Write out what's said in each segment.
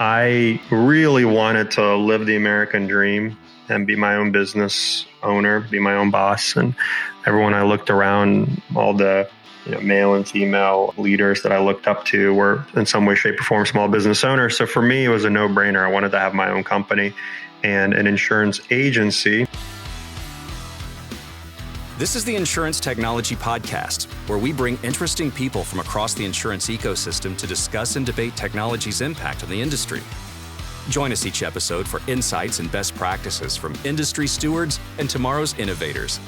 I really wanted to live the American dream and be my own business owner, be my own boss. And everyone I looked around, all the male and female leaders that I looked up to were in some way, shape, or form small business owners. So for me, it was a no-brainer. I wanted to have my own company and an insurance agency. This is the Insurance Technology Podcast, where we bring interesting people from across the insurance ecosystem to discuss and debate technology's impact on the industry. Join us each episode for insights and best practices from industry stewards and tomorrow's innovators.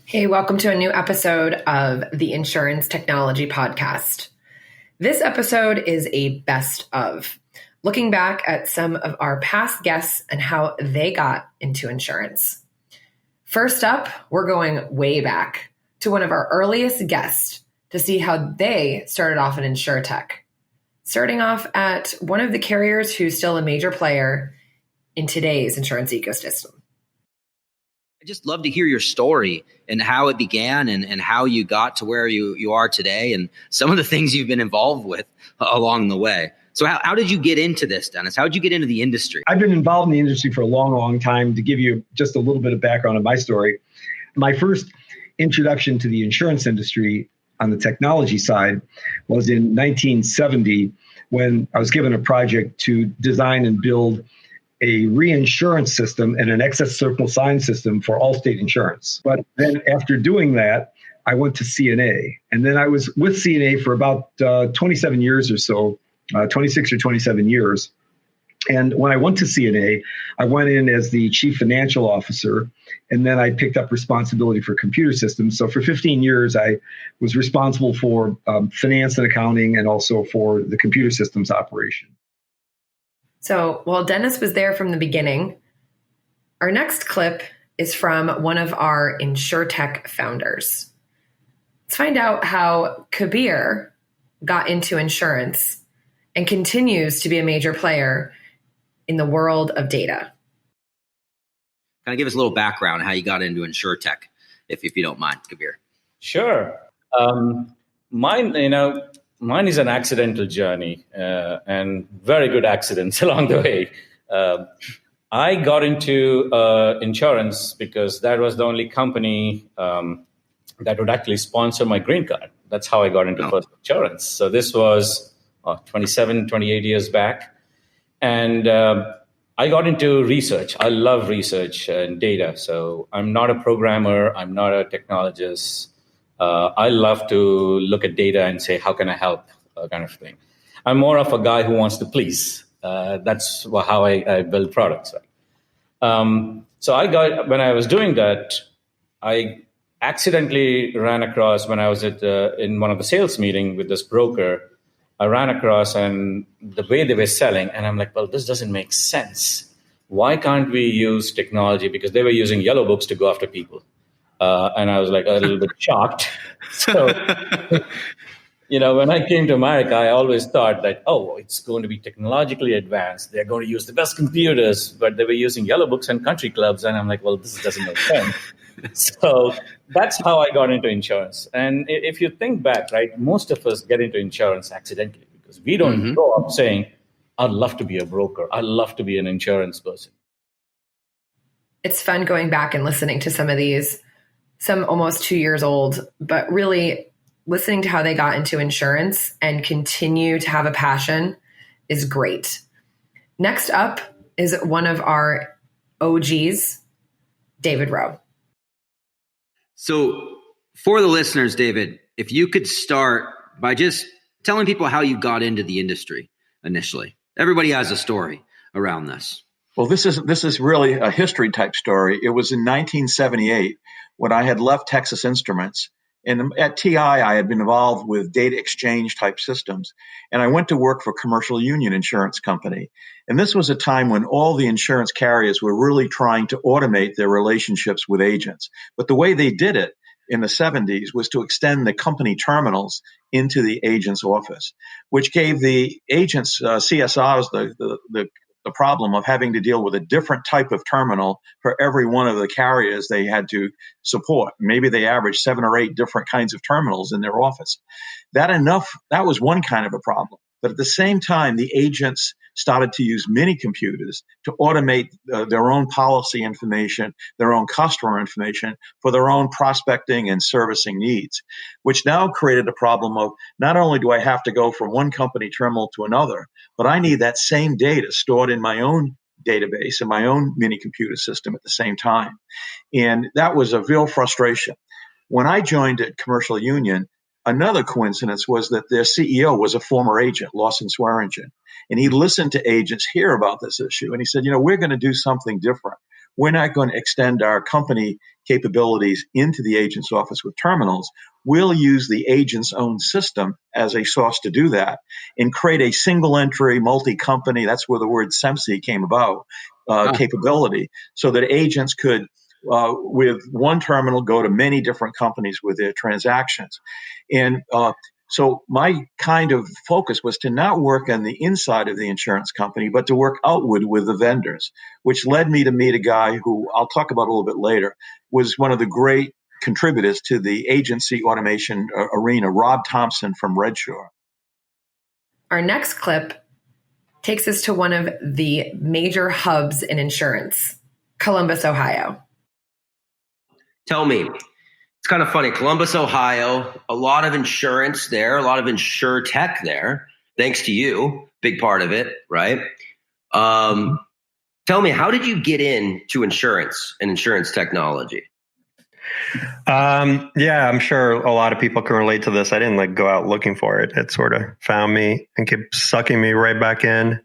Hey, welcome to a new episode of the Insurance Technology Podcast. This episode is a best of, looking back at some of our past guests and how they got into insurance. First up, we're going way back to one of our earliest guests to see how they started off in Insurtech, starting off at one of the carriers who's still a major player in today's insurance ecosystem. I just love to hear your story and how it began and how you got to where you are today and some of the things you've been involved with along the way. So how did you get into this, Dennis? How did you get into the industry? I've been involved in the industry for a long, long time. To give you just a little bit of background on my story, my first introduction to the insurance industry on the technology side was in 1970 when I was given a project to design and build a reinsurance system and an excess surplus sign system for Allstate Insurance. But then after doing that, I went to CNA. And then I was with CNA for about 27 years or so, 26 or 27 years. And when I went to CNA, I went in as the chief financial officer, and then I picked up responsibility for computer systems. So for 15 years, I was responsible for finance and accounting and also for the computer systems operation. So while Dennis was there from the beginning, our next clip is from one of our Insurtech founders. Let's find out how Kabir got into insurance and continues to be a major player in the world of data. Kind of give us a little background on how you got into Insurtech, if you don't mind, Kabir. Sure. Mine is an accidental journey and very good accidents along the way. I got into insurance because that was the only company that would actually sponsor my green card. That's how I got into first insurance. So this was 27, 28 years back. And I got into research. I love research and data. So I'm not a programmer. I'm not a technologist. I love to look at data and say, how can I help, kind of thing. I'm more of a guy who wants to please. That's how I build products. So when I was doing that, I accidentally ran across, when I was in one of the sales meeting with this broker, I ran across and the way they were selling, and I'm like, well, this doesn't make sense. Why can't we use technology? Because they were using yellow books to go after people. And I was like a little bit shocked. So, when I came to America, I always thought that, it's going to be technologically advanced. They're going to use the best computers, but they were using yellow books and country clubs. And I'm like, well, this doesn't make sense. So that's how I got into insurance. And if you think back, right, most of us get into insurance accidentally because we don't grow up saying, I'd love to be a broker. I'd love to be an insurance person. It's fun going back and listening to some of these, some almost 2 years old, but really listening to how they got into insurance and continue to have a passion is great. Next up is one of our OGs, David Wroe. So for the listeners, David, if you could start by just telling people how you got into the industry initially. Everybody has a story around this. Well, this is really a history type story. It was in 1978 when I had left Texas Instruments. And at TI, I had been involved with data exchange type systems. And I went to work for Commercial Union Insurance Company. And this was a time when all the insurance carriers were really trying to automate their relationships with agents. But the way they did it in the 70s was to extend the company terminals into the agent's office, which gave the agents, CSRs, the the problem of having to deal with a different type of terminal for every one of the carriers they had to support. Maybe they averaged 7 or 8 different kinds of terminals in their office. That was one kind of a problem. But at the same time, the agents started to use mini computers to automate their own policy information, their own customer information for their own prospecting and servicing needs, which now created a problem of not only do I have to go from one company terminal to another, but I need that same data stored in my own database and my own mini computer system at the same time. And that was a real frustration. When I joined at Commercial Union, another coincidence was that their CEO was a former agent, Lawson Swearingen. And he listened to agents hear about this issue. And he said, we're going to do something different. We're not going to extend our company capabilities into the agent's office with terminals. We'll use the agent's own system as a source to do that and create a single entry, multi-company, that's where the word SEMSI came about, capability, so that agents could, with one terminal, go to many different companies with their transactions. And so my kind of focus was to not work on the inside of the insurance company, but to work outward with the vendors, which led me to meet a guy who I'll talk about a little bit later, was one of the great contributors to the agency automation arena, Rob Thompson from Redshaw. Our next clip takes us to one of the major hubs in insurance, Columbus, Ohio. Tell me, it's kind of funny. Columbus, Ohio, a lot of insurance there, a lot of Insurtech there, thanks to you, big part of it, right? Tell me, how did you get into insurance and insurance technology? Yeah, I'm sure a lot of people can relate to this. I didn't go out looking for it. It sort of found me and kept sucking me right back in.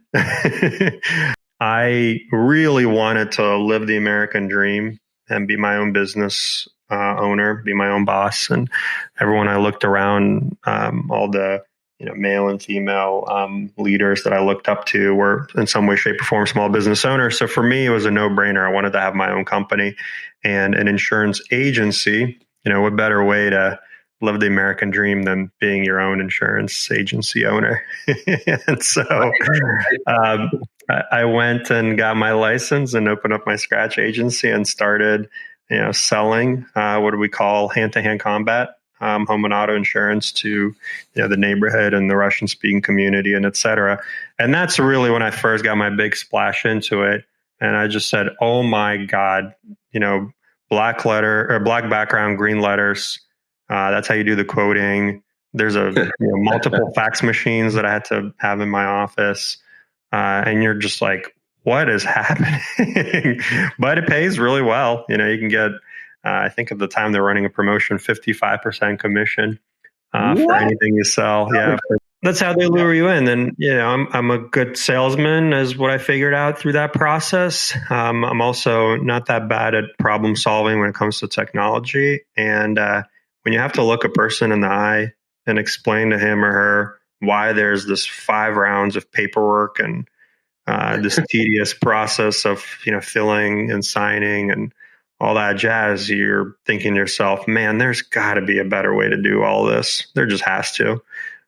I really wanted to live the American dream and be my own business owner, be my own boss. And everyone I looked around, all the male and female leaders that I looked up to were in some way, shape, or form small business owners. So for me, it was a no-brainer. I wanted to have my own company and an insurance agency. What better way to live the American dream than being your own insurance agency owner? And so I went and got my license and opened up my scratch agency and started, selling what do we call hand-to-hand combat, home and auto insurance to the neighborhood and the Russian-speaking community and et cetera. And that's really when I first got my big splash into it. And I just said, oh my God, black letter or black background, green letters. That's how you do the quoting. There's multiple fax machines that I had to have in my office. And you're just like, what is happening? But it pays really well. You can get, I think at the time they're running a promotion, 55% commission for anything you sell. Yeah. That's how they lure you in. And, I'm a good salesman is what I figured out through that process. I'm also not that bad at problem solving when it comes to technology. And when you have to look a person in the eye and explain to him or her why there's this 5 rounds of paperwork and this tedious process of, filling and signing and all that jazz, you're thinking to yourself, man, there's got to be a better way to do all this. There just has to.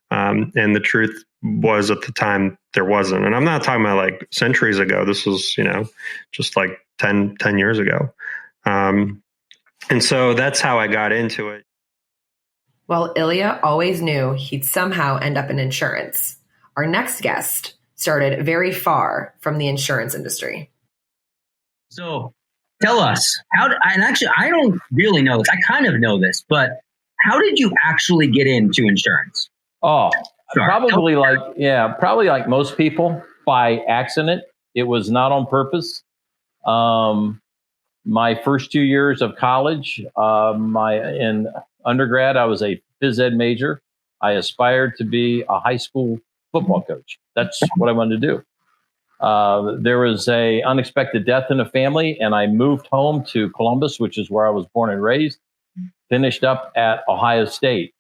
And the truth was at the time there wasn't. And I'm not talking about centuries ago. This was, just 10 years ago. And so that's how I got into it. Well, Ilya always knew he'd somehow end up in insurance. Our next guest started very far from the insurance industry. So tell us, and actually, I don't really know this. I kind of know this, but how did you actually get into insurance? Oh, probably like most people, by accident. It was not on purpose. My first 2 years of college, in undergrad, I was a phys ed major. I aspired to be a high school football coach. That's what I wanted to do. There was a unexpected death in the family, and I moved home to Columbus, which is where I was born and raised, finished up at Ohio State.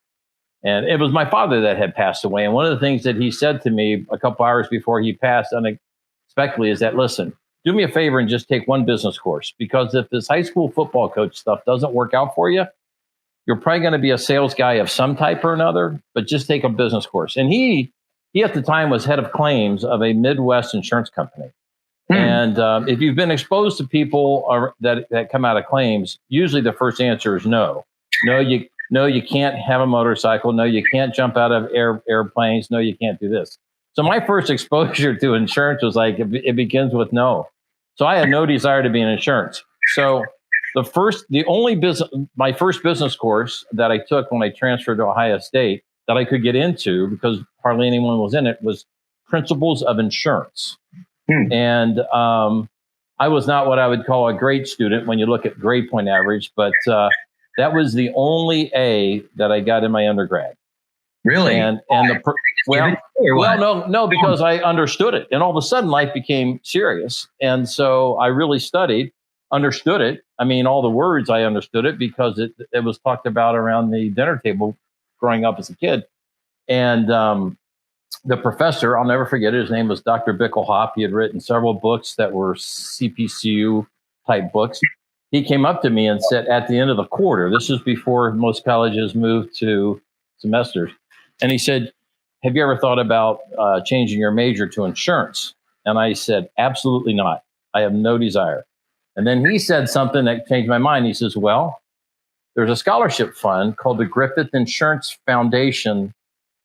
And it was my father that had passed away. And one of the things that he said to me a couple hours before he passed unexpectedly is that, listen, do me a favor and just take one business course, because if this high school football coach stuff doesn't work out for you, you're probably going to be a sales guy of some type or another, but just take a business course. And he at the time was head of claims of a Midwest insurance company. And if you've been exposed to people that come out of claims, usually the first answer is no. No, you can't have a motorcycle. No, you can't jump out of airplanes. No, you can't do this. So my first exposure to insurance was like, it begins with no. So I had no desire to be in insurance. So my first business course that I took when I transferred to Ohio State that I could get into because hardly anyone was in it was Principles of Insurance. And I was not what I would call a great student when you look at grade point average, but that was the only A that I got in my undergrad. Really? No, because I understood it. And all of a sudden life became serious. And so I really studied, understood it. I mean, all the words I understood it because it was talked about around the dinner table growing up as a kid. And the professor, I'll never forget it, his name was Dr. Bickelhoff. He had written several books that were CPCU type books. He came up to me and said at the end of the quarter, this is before most colleges moved to semesters. And he said, have you ever thought about changing your major to insurance? And I said, absolutely not. I have no desire. And then he said something that changed my mind. He says, well, there's a scholarship fund called the Griffith Insurance Foundation,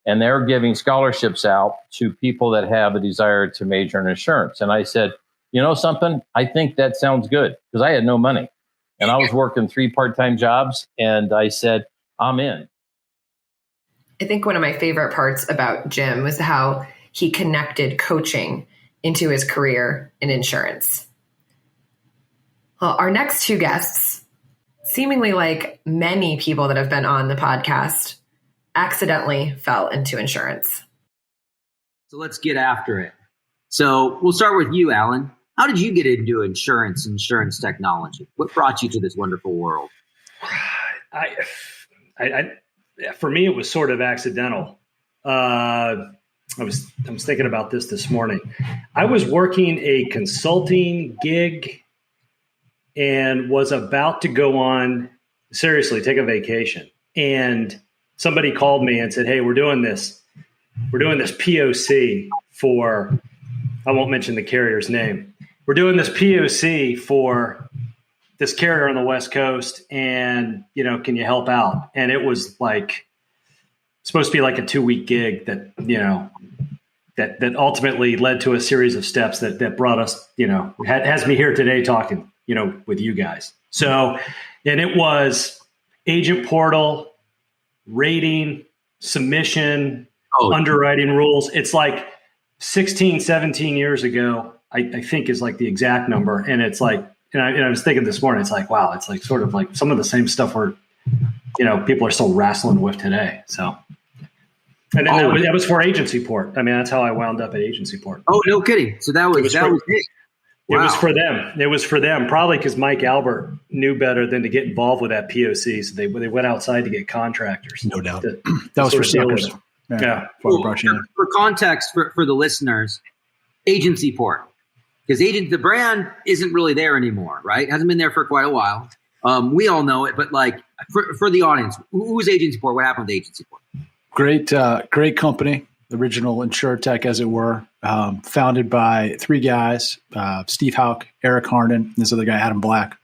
and they're giving scholarships out to people that have a desire to major in insurance. And I said, you know something? I think that sounds good because I had no money. And I was working 3 part-time jobs. And I said, I'm in. I think one of my favorite parts about Jim was how he connected coaching into his career in insurance. Well, our next two guests, seemingly like many people that have been on the podcast, accidentally fell into insurance. So let's get after it. So we'll start with you, Alan. How did you get into insurance technology? What brought you to this wonderful world? For me, it was sort of accidental. I was thinking about this morning. I was working a consulting gig and was about to go on, seriously, take a vacation. And somebody called me and said, hey, we're doing this POC for, I won't mention the carrier's name. We're doing this POC for this carrier on the West Coast, and, can you help out? And it was like, supposed to be like a 2-week gig that, that ultimately led to a series of steps that brought us, has me here today talking, with you guys. So, and it was agent portal, rating, submission, underwriting rules. It's like 16, 17 years ago, I think is like the exact number. And it's like, and I was thinking this morning, it's like, wow, it's like sort of like some of the same stuff where, people are still wrestling with today. So, and then that was for agency port. I mean, that's how I wound up at agency port. Oh, no kidding. So that was it. Wow. It was for them. It was for them, probably because Mike Albert knew better than to get involved with that POC. So they went outside to get contractors. No doubt. That was for suckers. Yeah. For context for the listeners, agency port. Because the brand isn't really there anymore, right? It hasn't been there for quite a while. We all know it, but like for the audience, who's Agency Port? What happened with Agency Port? Great company, the original Insurtech, as it were, founded by 3 guys: Steve Hauk, Eric Harnan, and this other guy, Adam Black.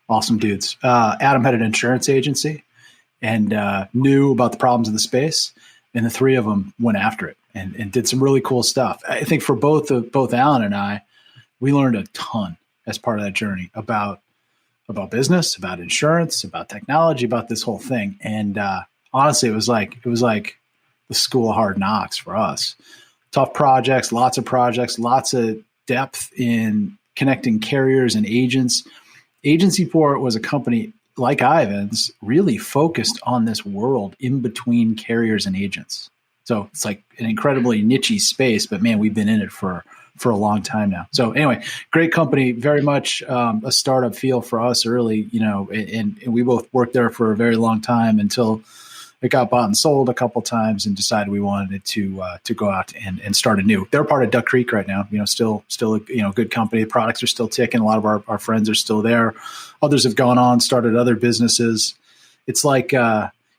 Awesome dudes. Adam had an insurance agency and knew about the problems in the space, and the 3 of them went after it and did some really cool stuff. I think for both Alan and I, we learned a ton as part of that journey about business, about insurance, about technology, about this whole thing. And honestly, it was like the school of hard knocks for us. Tough projects, lots of depth in connecting carriers and agents. Agency Port was a company like Ivan's, really focused on this world in between carriers and agents. So it's like an incredibly niche space, but man, we've been in it for a long time now. So anyway, great company, very much a startup feel for us early, and we both worked there for a very long time until it got bought and sold a couple times and decided we wanted to go out and start anew. They're part of Duck Creek right now, still a good company. The products are still ticking. A lot of our friends are still there. Others have gone on, started other businesses. It's like,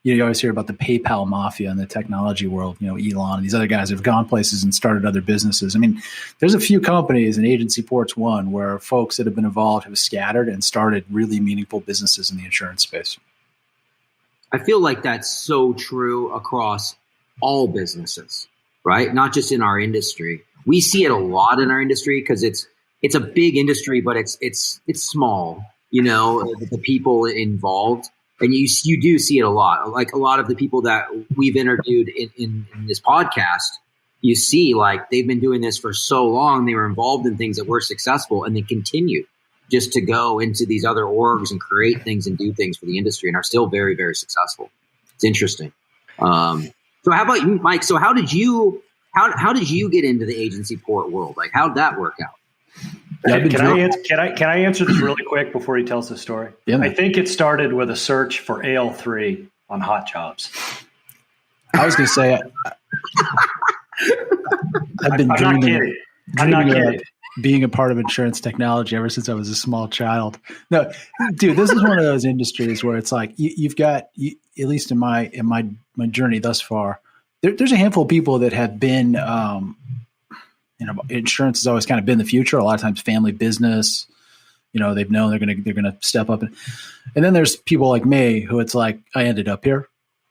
you always hear about the PayPal mafia in the technology world, Elon and these other guys have gone places and started other businesses. I mean, there's a few companies, and Agency Port's one, where folks that have been involved have scattered and started really meaningful businesses in the insurance space. I feel like that's so true across all businesses, right? Not just in our industry. We see it a lot in our industry because it's a big industry, but it's small, the people involved. And you do see it a lot. Like a lot of the people that we've interviewed in this podcast, you see like they've been doing this for so long. They were involved in things that were successful and they continued just to go into these other orgs and create things and do things for the industry and are still very, very successful. It's interesting. So how about you, Mike? So how did you get into the Agency Port world? Like how'd that work out? Can I answer this really quick before he tells the story? Yeah. I think it started with a search for AL3 on Hot Jobs. I was going to say, I've been dreaming of being a part of insurance technology ever since I was a small child. No, dude, this is one of those industries where it's like you've got, at least in my journey thus far, there's a handful of people that have been. Insurance has always kind of been the future. A lot of times, family business. They've known they're gonna step up, and then there's people like me who it's like I ended up here,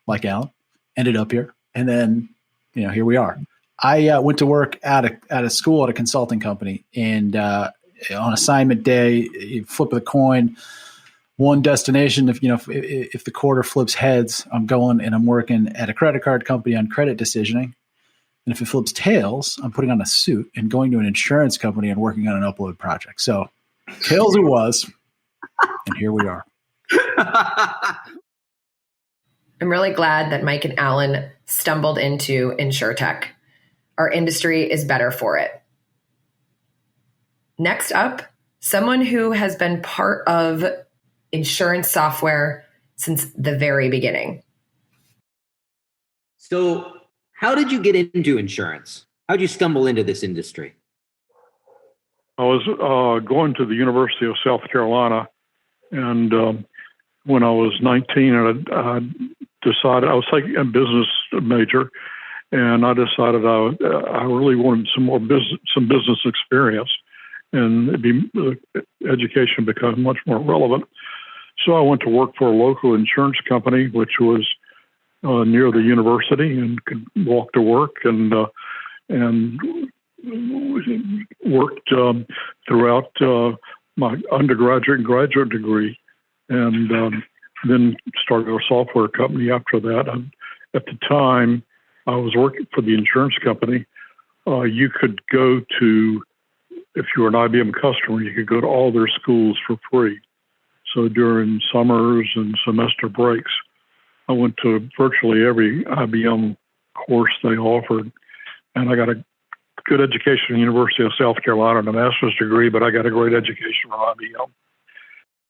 like Alan, ended up here, and then here we are. I went to work at a school at a consulting company, and on assignment day, you flip of the coin, one destination. If the quarter flips heads, I'm going and I'm working at a credit card company on credit decisioning. And if it flips tails, I'm putting on a suit and going to an insurance company and working on an upload project. So tails it was, and here we are. I'm really glad that Mike and Alan stumbled into Insurtech. Our industry is better for it. Next up, someone who has been part of insurance software since the very beginning. So how did you get into insurance? How did you stumble into this industry? I was going to the University of South Carolina, and when I was 19, I decided I was taking a business major, and I decided I really wanted some business experience, and education became much more relevant. So I went to work for a local insurance company, which was near the university, and could walk to work and worked throughout my undergraduate and graduate degree, and then started a software company after that. And at the time, I was working for the insurance company. You could go to, if you were an IBM customer, you could go to all their schools for free. So during summers and semester breaks, I went to virtually every IBM course they offered, and I got a good education at the University of South Carolina and a master's degree, but I got a great education from IBM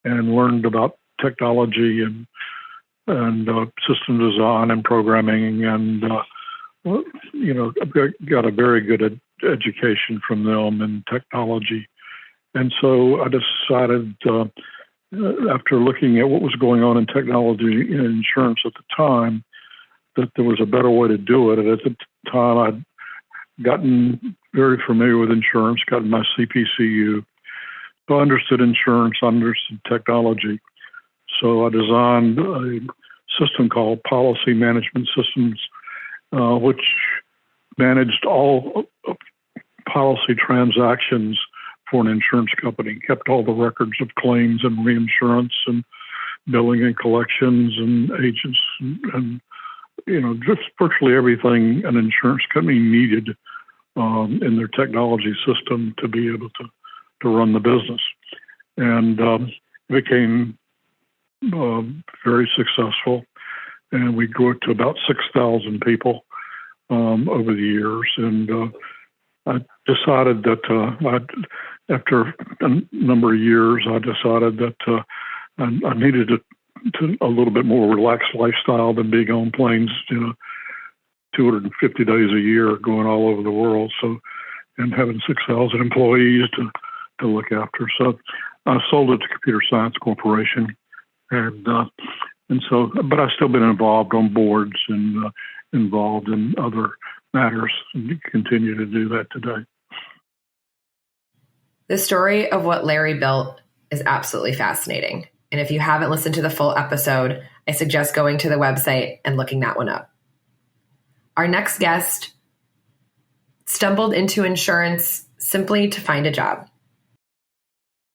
and learned about technology and system design and programming, and got a very good education from them in technology. And so I decided, after looking at what was going on in technology and insurance at the time, that there was a better way to do it. And at the time, I'd gotten very familiar with insurance, gotten my CPCU. So I understood insurance, understood technology. So I designed a system called Policy Management Systems, which managed all policy transactions for an insurance company, kept all the records of claims and reinsurance and billing and collections and agents and just virtually everything an insurance company needed in their technology system to be able to run the business. And it became very successul, and we grew it to about 6,000 people over the years. And I decided that after a number of years, I decided that I needed a little bit more relaxed lifestyle than being on planes, 250 days a year going all over the world. So, and having 6,000 employees to look after. So I sold it to Computer Science Corporation, and And so, but I've still been involved on boards and involved in other matters, and continue to do that today. The story of what Larry built is absolutely fascinating. And if you haven't listened to the full episode, I suggest going to the website and looking that one up. Our next guest stumbled into insurance simply to find a job.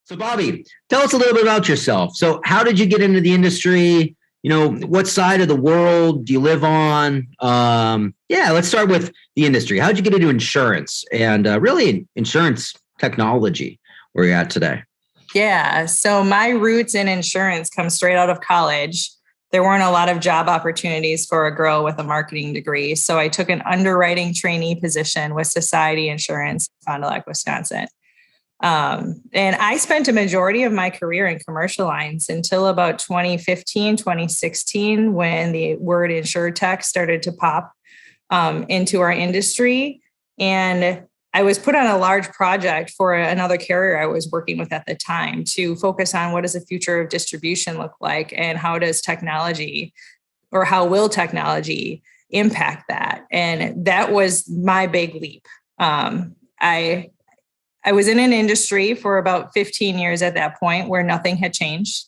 So Bobby, tell us a little bit about yourself. So how did you get into the industry? You know, what side of the world do you live on? Let's start with the industry. How did you get into insurance and really insurance technology where you're at today? Yeah. So my roots in insurance come straight out of college. There weren't a lot of job opportunities for a girl with a marketing degree. So I took an underwriting trainee position with Society Insurance, Fond du Lac, Wisconsin. And I spent a majority of my career in commercial lines until about 2015, 2016, when the word Insurtech started to pop into our industry. And I was put on a large project for another carrier I was working with at the time to focus on what does the future of distribution look like and how does technology or how will technology impact that? And that was my big leap. I was in an industry for about 15 years at that point where nothing had changed.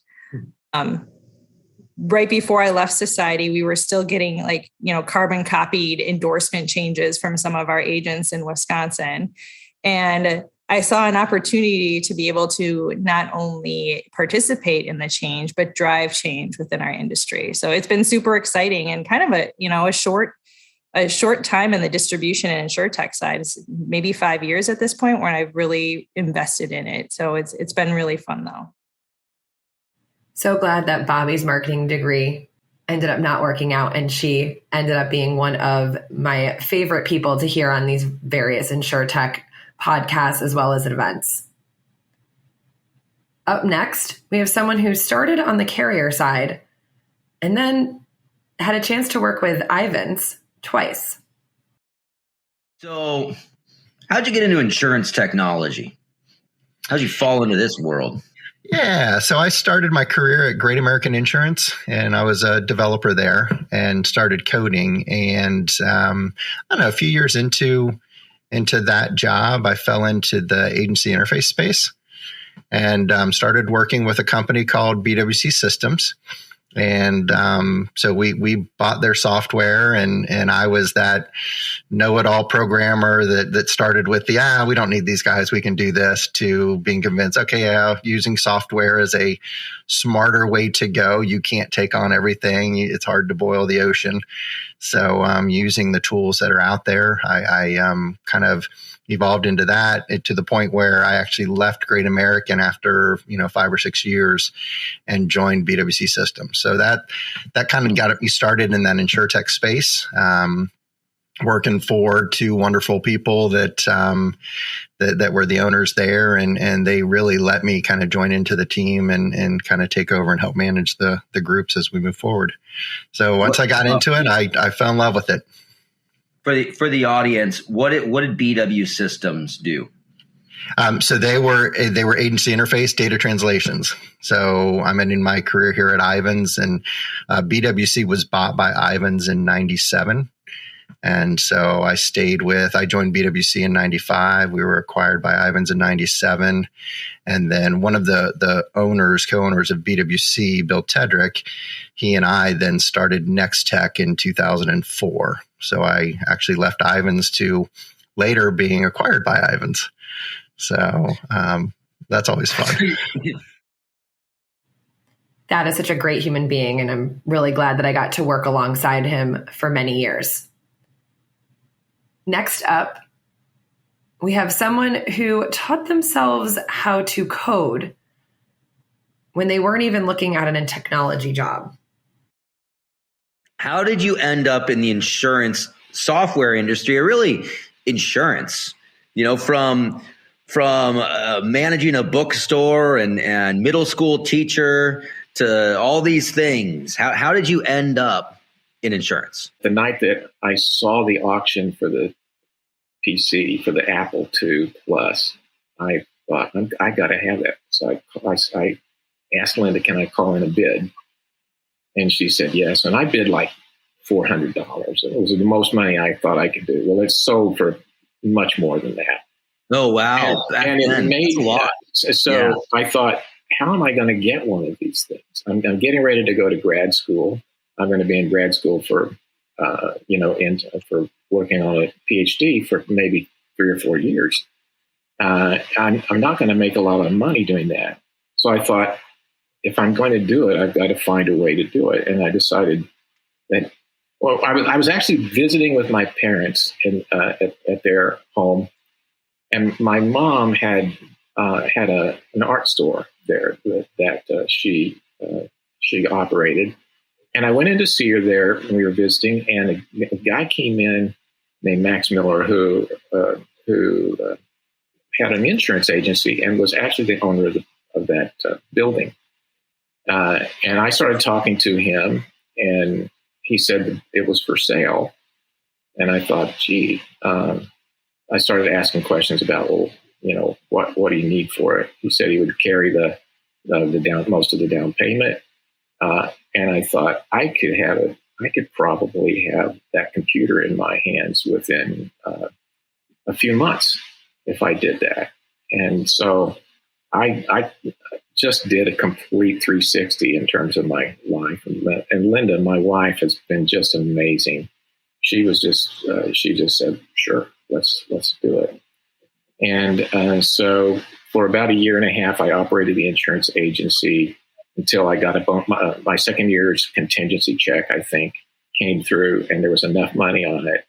Right before I left Society, we were still getting carbon copied endorsement changes from some of our agents in Wisconsin. And I saw an opportunity to be able to not only participate in the change, but drive change within our industry. So it's been super exciting and kind of a short time in the distribution and Insurtech side. It's maybe 5 years at this point when I've really invested in it. So it's been really fun though. So glad that Bobby's marketing degree ended up not working out, and she ended up being one of my favorite people to hear on these various Insurtech podcasts as well as at events. Up next, we have someone who started on the carrier side and then had a chance to work with Ivans twice. So how'd you get into insurance technology? How'd you fall into this world? Yeah, so I started my career at Great American Insurance, and I was a developer there and started coding. And a few years into that job, I fell into the agency interface space and started working with a company called BWC Systems. And so we bought their software, and I was that know-it-all programmer that started with we don't need these guys, we can do this, to being convinced, using software is a smarter way to go. You can't take on everything. It's hard to boil the ocean. So using the tools that are out there, I kind of evolved into that to the point where I actually left Great American after 5 or 6 years and joined BWC Systems. So that kind of got me started in that Insurtech space, working for two wonderful people that were the owners there, and they really let me kind of join into the team and kind of take over and help manage the groups as we move forward. So once I got into it, I fell in love with it. For the audience, what did BW Systems do? So they were agency interface data translations. So I'm ending my career here at Ivans, and BWC was bought by Ivans in 97. And so I joined BWC in 95. We were acquired by Ivans in 97. And then one of the co-owners of BWC, Bill Tedrick, he and I then started NextTech in 2004. So I actually left Ivans to later being acquired by Ivans. So that's always fun. That is such a great human being, and I'm really glad that I got to work alongside him for many years. Next up, we have someone who taught themselves how to code when they weren't even looking at a technology job. How did you end up in the insurance software industry, or really insurance? From managing a bookstore and middle school teacher to all these things. How did you end up in insurance? The night that I saw the auction for the PC, for the Apple II Plus, I thought, I got to have that. So I asked Linda, can I call in a bid? And she said, yes. And I bid like $400. It was the most money I thought I could do. Well, it sold for much more than that. Oh, wow. And it made a lot. So I thought, how am I going to get one of these things? I'm getting ready to go to grad school. I'm going to be in grad school for, for working on a PhD for maybe 3 or 4 years. I'm not going to make a lot of money doing that. So I thought, if I'm going to do it, I've got to find a way to do it. And I decided that, well, I was actually visiting with my parents at their home. And my mom had an art store there that she operated. And I went in to see her there when we were visiting, and a guy came in named Max Miller who had an insurance agency and was actually the owner of that building. And I started talking to him, and he said it was for sale. And I thought, gee, I started asking questions about, well, what do you need for it? He said he would carry most of the down payment. And I thought I could probably have that computer in my hands within a few months if I did that. And so I just did a complete 360 in terms of my life. And Linda, my wife, has been just amazing. She just said, sure, let's do it. And so for about 1.5 years, I operated the insurance agency until I got my second year's contingency check, I think, came through, and there was enough money on it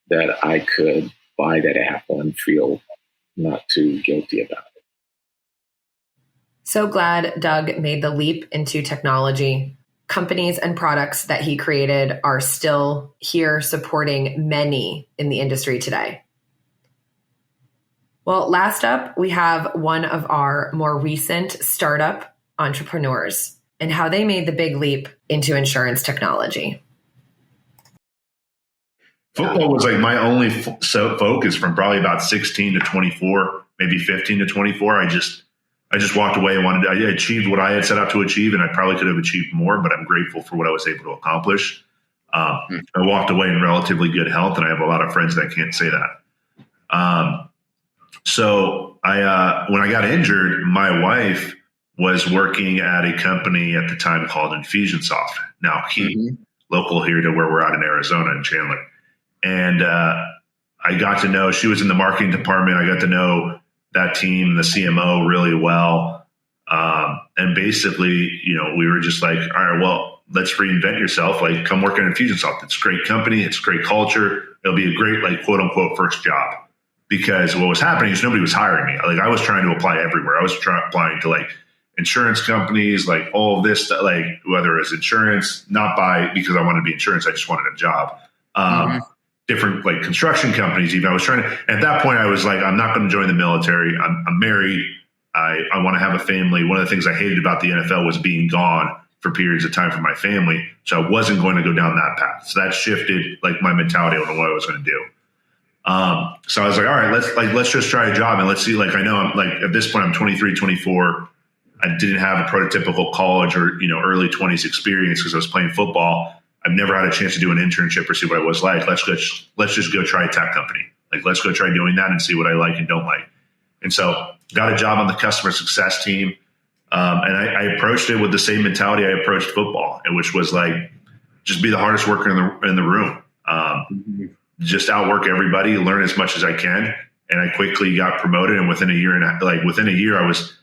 that I could buy that Apple and feel not too guilty about it. So glad Doug made the leap into technology. Companies and products that he created are still here supporting many in the industry today. Well, last up, we have one of our more recent startup entrepreneurs and how they made the big leap into insurance technology. Football was like my only focus from probably about 16 to 24, maybe 15 to 24. I just walked away and I achieved what I had set out to achieve, and I probably could have achieved more, but I'm grateful for what I was able to accomplish. I walked away in relatively good health, and I have a lot of friends that can't say that. So when I got injured, my wife was working at a company at the time called Infusionsoft. Now, local here to where we're at in Arizona in Chandler. And I got to know, she was in the marketing department. I got to know that team, the CMO, really well. And basically, we were just like, all right, well, let's reinvent yourself. Like, come work at Infusionsoft. It's a great company. It's great culture. It'll be a great, like, quote unquote, first job. Because what was happening is nobody was hiring me. Like, I was trying to apply everywhere. I was applying to like insurance companies, like all of this, like whether it's insurance, because I wanted to be insurance. I just wanted a job. Different like construction companies. Even I was trying to, at that point I was like, I'm not going to join the military. I'm married. I want to have a family. One of the things I hated about the NFL was being gone for periods of time from my family. So I wasn't going to go down that path. So that shifted like my mentality on what I was going to do. So I was like, all right, let's just try a job and let's see. Like, I know I'm like, at this point I'm 23, 24. I didn't have a prototypical college or, early 20s experience because I was playing football. I've never had a chance to do an internship or see what it was like. Let's just go try a tech company. Like, let's go try doing that and see what I like and don't like. And so got a job on the customer success team. And I approached it with the same mentality I approached football, which was like, just be the hardest worker in the room. Just outwork everybody, learn as much as I can. And I quickly got promoted. And within a year, I was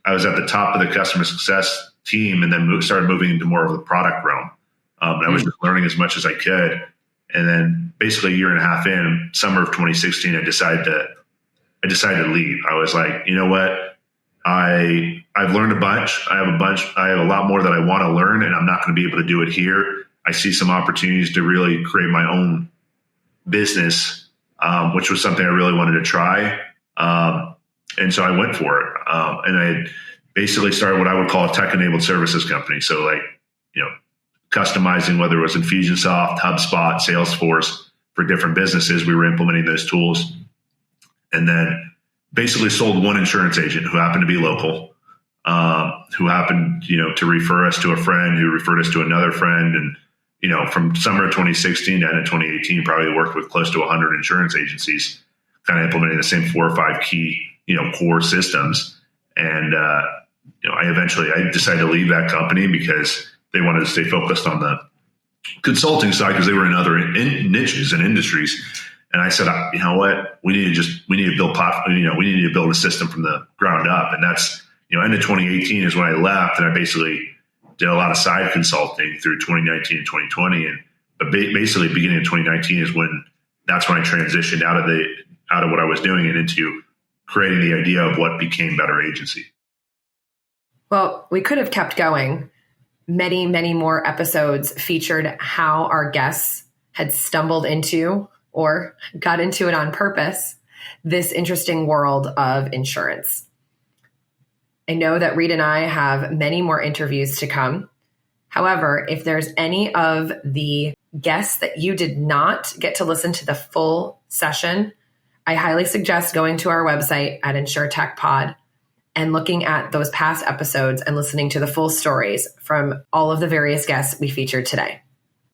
at the top of the customer success team, and then started moving into more of the product realm. And I was just learning as much as I could. And then basically 1.5 years in, summer of 2016, I decided to leave. I was like, you know what? I've learned a bunch. I have a lot more that I want to learn, and I'm not going to be able to do it here. I see some opportunities to really create my own business, which was something I really wanted to try. And so I went for it. And I had basically started what I would call a tech-enabled services company. So like, customizing, whether it was Infusionsoft, HubSpot, Salesforce for different businesses, we were implementing those tools. And then basically sold one insurance agent who happened to be local. who happened, to refer us to a friend who referred us to another friend. And, from summer of 2016 to end of 2018, probably worked with close to 100 insurance agencies, kind of implementing the same 4 or 5 key, core systems. And, I decided to leave that company because they wanted to stay focused on the consulting side because they were in other niches and industries. And I said, you know what, we need to build we need to build a system from the ground up. And that's, end of 2018 is when I left, and I basically did a lot of side consulting through 2019 and 2020. But basically beginning of 2019 is that's when I transitioned out of what I was doing and into creating the idea of what became Better Agency. Well, we could have kept going. Many, many more episodes featured how our guests had stumbled into or got into it on purpose, this interesting world of insurance. I know that Reid and I have many more interviews to come. However, if there's any of the guests that you did not get to listen to the full session, I highly suggest going to our website at Insurtechpod and looking at those past episodes and listening to the full stories from all of the various guests we featured today.